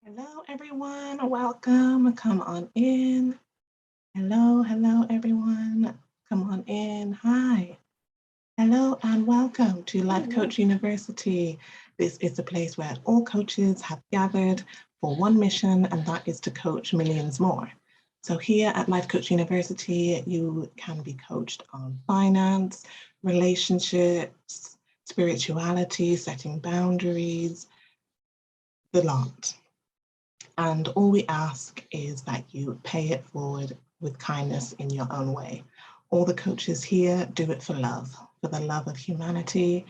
Hello, everyone. Welcome. Come on in. Hello, everyone. Come on in. Hi. Hello, and welcome to Life Coach University. This is the place where all coaches have gathered for one mission, and that is to coach millions more. So here at Life Coach University, you can be coached on finance, relationships, spirituality, setting boundaries, the lot. And all we ask is that you pay it forward with kindness in your own way. All the coaches here do it for the love of humanity,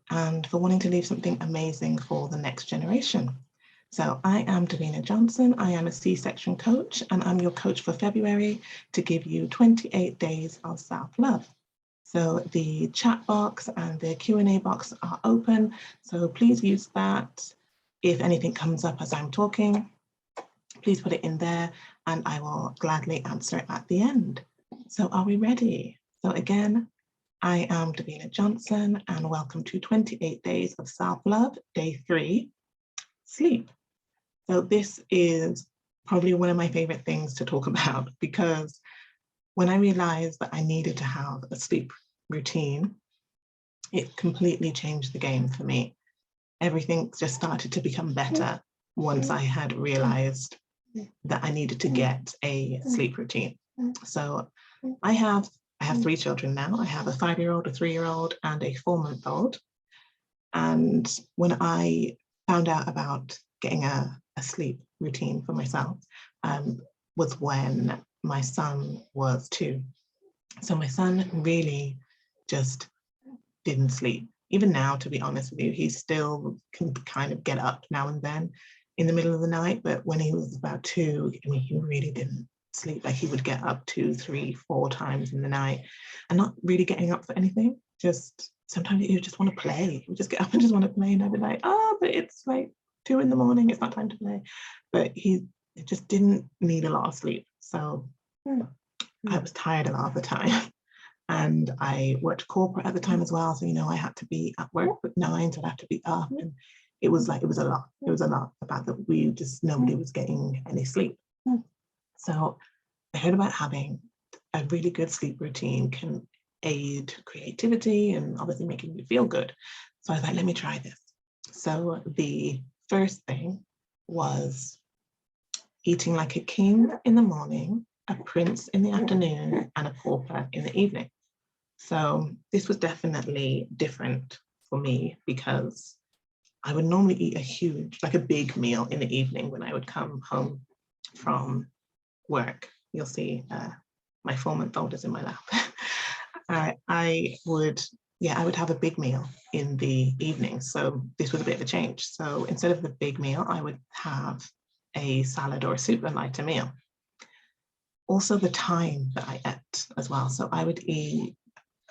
and for wanting to leave something amazing for the next generation. So I am Davina Johnson. I am a C-section coach, and I'm your coach for February to give you 28 days of self-love. So the chat box and the Q&A box are open, so please use that. If anything comes up as I'm talking, please put it in there and I will gladly answer it at the end. So are we ready? So again, I am Davina Johnson and welcome to 28 Days of Self-Love, Day 3, Sleep. So this is probably one of my favorite things to talk about, because when I realized that I needed to have a sleep routine, it completely changed the game for me. Everything just started to become better once I had realized that I needed to get a sleep routine. So I have 3 children now. I have a 5-year-old, a 3-year-old, and a 4-month-old. And when I found out about getting a sleep routine for myself, was when my son was 2. So my son really just didn't sleep. Even now, to be honest with you, he still can kind of get up now and then in the middle of the night, but when he was about 2, I mean, he really didn't sleep. Like, he would get up 2, 3, 4 times in the night and not really getting up for anything. Just sometimes he would just want to play. He would just get up and just want to play, and I'd be like, oh, but it's like 2 in the morning, it's not time to play. But he just didn't need a lot of sleep. So I was tired a lot of the time. And I worked corporate at the time as well. So, I had to be at work at 9, so I'd have to be up. And it was a lot. It was a lot about that nobody was getting any sleep. So I heard about having a really good sleep routine can aid creativity and obviously making you feel good. So I was like, let me try this. So the first thing was eating like a king in the morning, a prince in the afternoon, and a pauper in the evening. So this was definitely different for me, because I would normally eat a big meal in the evening when I would come home from work. You'll see my 4-month-old is in my lap. I would have a big meal in the evening. So this was a bit of a change. So instead of the big meal, I would have a salad or a soup, a lighter meal. Also the time that I ate as well. So I would eat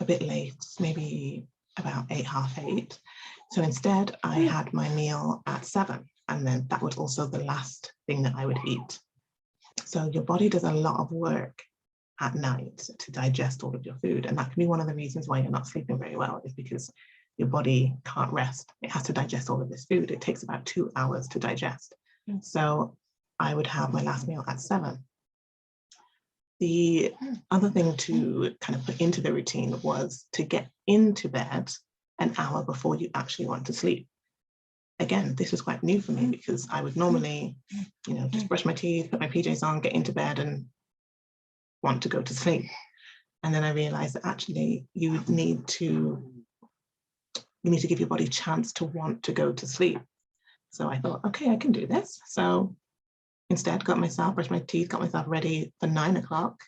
a bit late, maybe about 8, half 8. So instead I had my meal at 7, and then that was also the last thing that I would eat. So your body does a lot of work at night to digest all of your food. And that can be one of the reasons why you're not sleeping very well, is because your body can't rest. It has to digest all of this food. It takes about 2 hours to digest. So I would have my last meal at 7. The other thing to kind of put into the routine was to get into bed an hour before you actually want to sleep. Again, this was quite new for me, because I would normally, just brush my teeth, put my PJs on, get into bed and want to go to sleep. And then I realized that actually you need to give your body a chance to want to go to sleep. So I thought, okay, I can do this. So instead, brushed my teeth, got myself ready for 9 o'clock,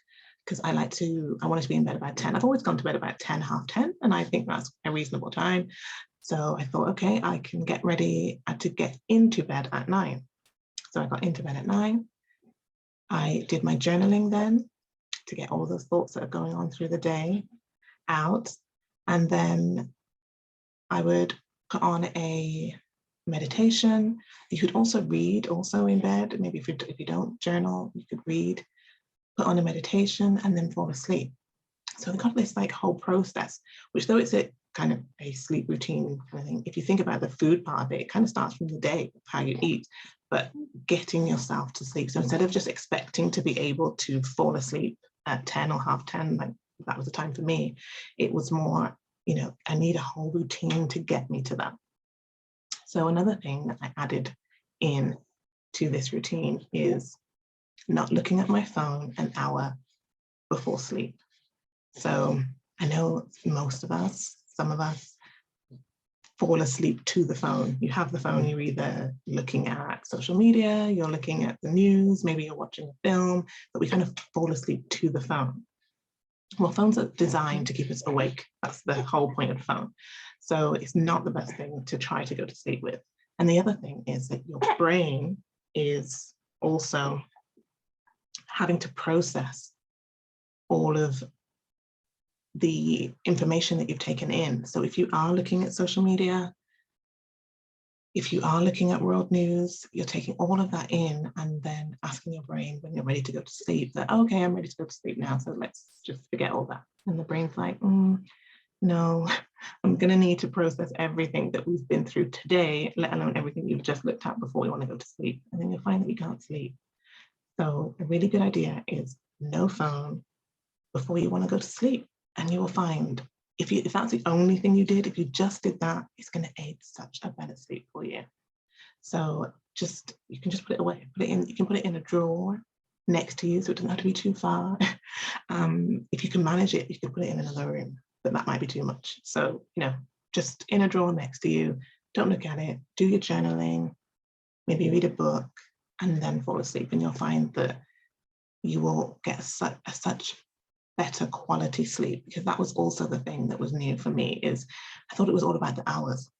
because I wanted to be in bed about 10. I've always gone to bed about 10, half 10, and I think that's a reasonable time. So I thought, okay, I can get ready to get into bed at 9. So I got into bed at 9. I did my journaling then to get all those thoughts that are going on through the day out. And then I would put on a meditation. You could also read also in bed. Maybe if you don't journal, you could read, put on a meditation, and then fall asleep. So I got this whole process, which, though it's a kind of a sleep routine kind of thing. If you think about the food part of it, it kind of starts from the day, how you eat, but getting yourself to sleep. So instead of just expecting to be able to fall asleep at 10 or half 10, like that was the time for me, it was more, I need a whole routine to get me to that. So another thing that I added in to this routine is not looking at my phone an hour before sleep. So I know most of us, some of us, fall asleep to the phone. You have the phone, you're either looking at social media, you're looking at the news, maybe you're watching a film, but we kind of fall asleep to the phone. Well, phones are designed to keep us awake. That's the whole point of the phone. So it's not the best thing to try to go to sleep with. And the other thing is that your brain is also having to process all of the information that you've taken in. So if you are looking at social media, if you are looking at world news, you're taking all of that in and then asking your brain when you're ready to go to sleep that, okay, I'm ready to go to sleep now, so let's just forget all that. And the brain's like, no, I'm going to need to process everything that we've been through today, let alone everything you've just looked at before you want to go to sleep. And then you'll find that you can't sleep. So a really good idea is no phone before you want to go to sleep. And you will find, if that's the only thing you did, if you just did that, it's going to aid such a better sleep for you. So you can just put it away, you can put it in a drawer next to you, so it doesn't have to be too far. If you can manage it, you can put it in another room, but that might be too much. So, just in a drawer next to you, don't look at it, do your journaling, maybe read a book, and then fall asleep. And you'll find that you will get such better quality sleep, because that was also the thing that was new for me. Is I thought it was all about the hours,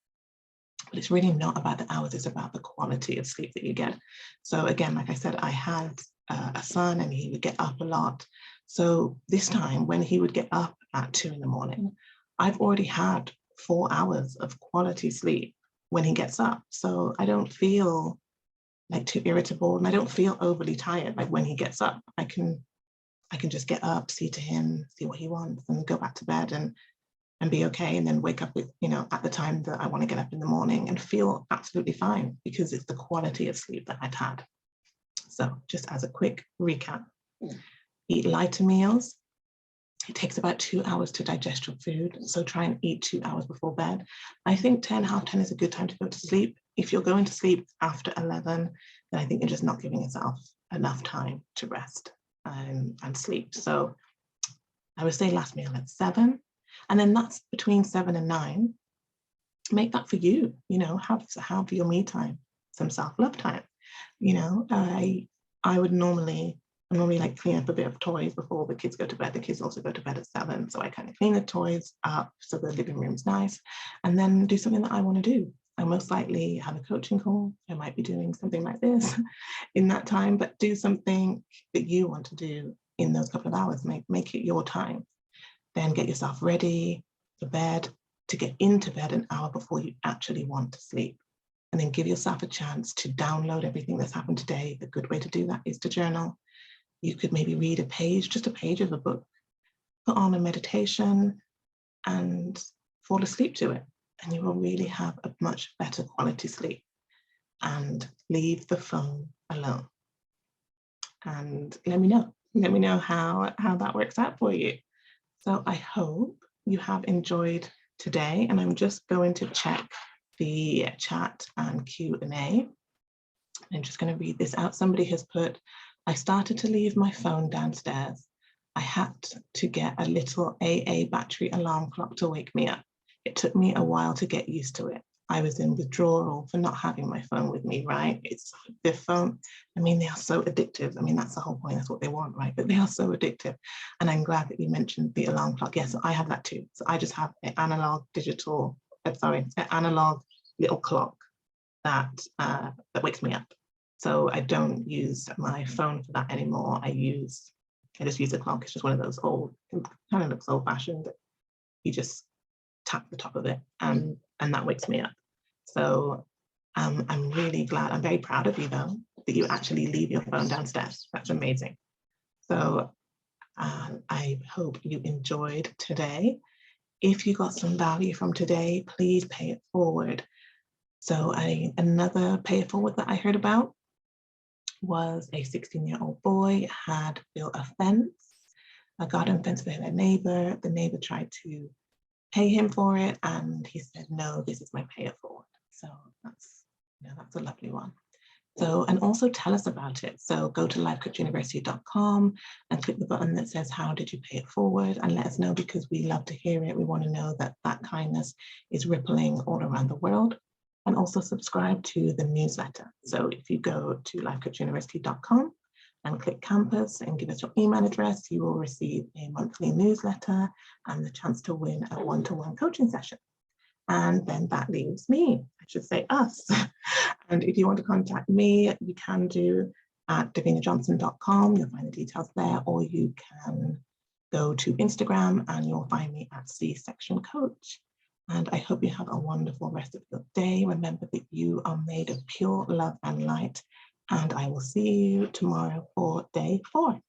but it's really not about the hours, it's about the quality of sleep that you get. So again, like I said, I had a son and he would get up a lot. So this time when he would get up at 2 a.m, I've already had 4 hours of quality sleep when he gets up. So I don't feel like too irritable, and I don't feel overly tired. Like when he gets up, I can just get up, see to him, see what he wants, and go back to bed and be okay, and then wake up with, at the time that I want to get up in the morning and feel absolutely fine, because it's the quality of sleep that I'd had. So just as a quick recap, eat lighter meals. It takes about 2 hours to digest your food, so try and eat 2 hours before bed. I think 10, half 10 is a good time to go to sleep. If you're going to sleep after 11, then I think you're just not giving yourself enough time to rest and sleep. So I would say last meal at 7, and then that's between 7 and 9. Make that for you, have your me time, some self-love time. I would normally like clean up a bit of toys before the kids go to bed. The kids also go to bed at 7, so I kind of clean the toys up so the living room's nice, and then do something that I want to do. I most likely have a coaching call. I might be doing something like this in that time, but do something that you want to do in those couple of hours. Make it your time. Then get yourself ready for bed, to get into bed an hour before you actually want to sleep. And then give yourself a chance to download everything that's happened today. The good way to do that is to journal. You could maybe read just a page of a book, put on a meditation and fall asleep to it. And you will really have a much better quality sleep. And leave the phone alone. And let me know how that works out for you. So I hope you have enjoyed today, and I'm just going to check the chat and Q&A. I'm just going to read this out. Somebody has put, I started to leave my phone downstairs. I had to get a little AA battery alarm clock to wake me up. It took me a while to get used to it. I was in withdrawal for not having my phone with me, right? It's the phone. They are so addictive. that's the whole point. That's what they want, right? But they are so addictive. And I'm glad that you mentioned the alarm clock. Yes, I have that too. So I just have an analog little clock that wakes me up. So I don't use my phone for that anymore. I just use a clock. It's just one of those old, it kind of looks old fashioned. You just tap the top of it and that wakes me up. So I'm really glad. I'm very proud of you though, that you actually leave your phone downstairs. That's amazing. So I hope you enjoyed today. if you got some value from today, please pay it forward. So another pay it forward that I heard about was a 16-year-old boy had built a fence, a garden fence for their neighbor. The neighbor tried to pay him for it, and he said, no, this is my pay it forward. So that's a lovely one. So, and also tell us about it. So go to lifecoachuniversity.com and click the button that says, how did you pay it forward? And let us know, because we love to hear it. We want to know that that kindness is rippling all around the world. And also subscribe to the newsletter. So if you go to lifecoachuniversity.com and click campus and give us your email address, you will receive a monthly newsletter and the chance to win a one-to-one coaching session. And then that leaves me, I should say us. And if you want to contact me, you can do at davinajohnson.com. You'll find the details there, or you can go to Instagram and you'll find me at C-Section Coach. And I hope you have a wonderful rest of your day. Remember that you are made of pure love and light. And I will see you tomorrow for day 4.